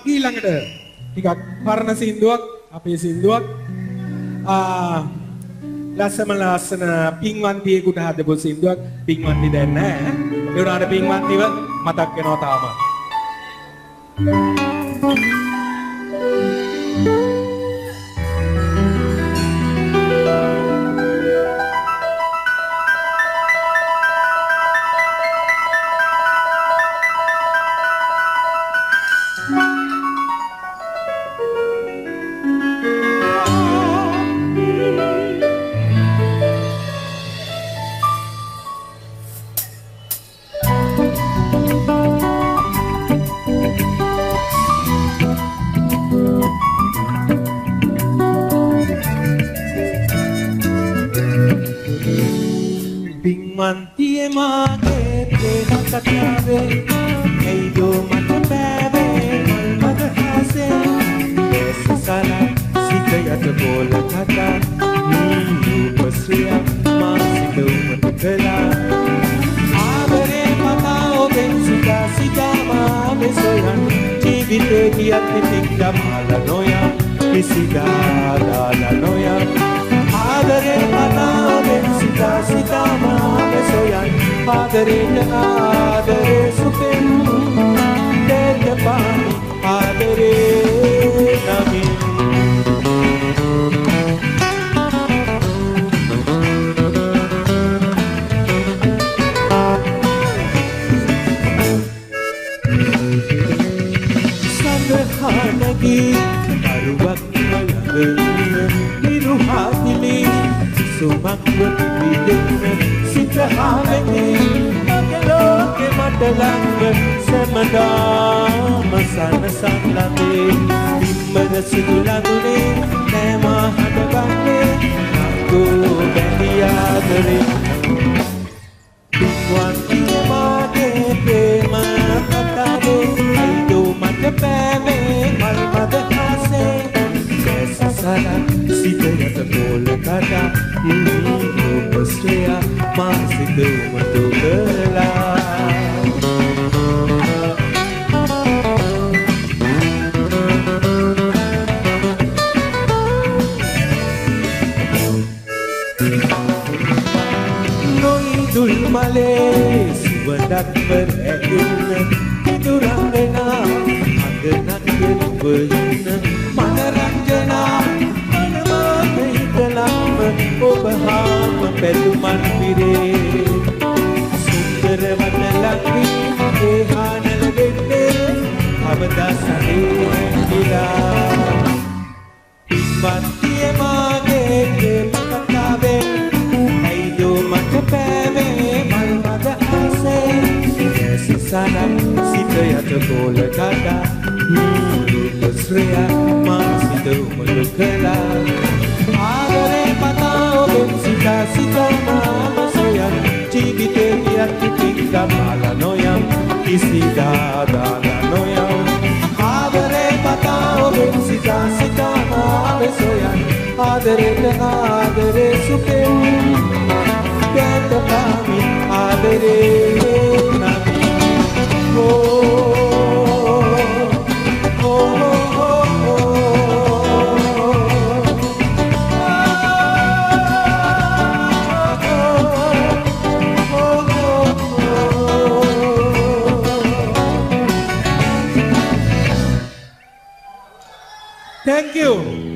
ඊළඟට ටිකක් පරණ සින්දුවක් අපේ සින්දුවක් ලස්සන පින්වන්තියෙකුට හදපු සින්දුවක් පින්වන්ති දැන් නැහැ ඒ වුණාට පින්වන්තිව මතක් වෙනවා තාම පින්වන්තියේ මාගේ ප්‍රේම කතාවේ ඇයිදෝ මට බෑවේ මල් මද හසේ සසල සිත යට බෝල කතා රූපශ්‍රිය මා සිත උමතු කළා ආදරේ මතා ඔබෙන් සිතා මාගේ සොයන් ජීවිතේ ගියත් ඉතින් ගමල නොයා කිසිදා දාලා නොයා ආදරේ මතා ඔබෙන් සිතා මාගේ සොයන් ආදරේ සුපෙන් දෙක පානි ආදරේ නමින් සඳහනගී අරුවක් මලඟන නිරුහාතිලි සුමක්ව පිබිදෙන්න සිතහාවෙනි මගේ ලෝකෙ මට ළඟ සැමදාම සනසන් ළඟේ ඉම්මද සිදු ළඟුනේ නෑ මා හදවන්නේ අංගෝ බැඳි ආදරේ පින්වන්තියේ මාගේ ප්‍රේම කතාවේ අයිදෝ මට පෑවේ මල් මද හසේ සසල සිත යට බෝල කතා රූපශ්‍රිය මා සිත උමතු කළා නොයිදුල් මලේ සුවඳක් පෙරැගෙන පිදුරංගනා අගනක් ගෙවුවයින මනරංජනා මනමාගේ හිතලම්ම ඔබ හාම පැතුමන් විරේ සුන්දර වනලක්වී ඒ හානල වෙන්නේ අවදා සනේ හැකිලා පින්වන්තියේ මාගේ ප්‍රේම කතාවේ ඇයිදෝ මට පෑවේ මල් මද ආසේ සසන සිත යට බෝල කතා රූපශ්‍රිය මා සිත උමතු කළා ආදරේ මතා ඔබෙන් සිතා මාම සොයන් ජීවිතේ ගියත් ඉතින් ගමල නොයම් කිසිදා දාලා නොයම් ආදරේ මතා ඔබෙන් සිතා මාම සොයන් ආදරේ සුපෙන් දෙක පාමි ආදරේ Thank you.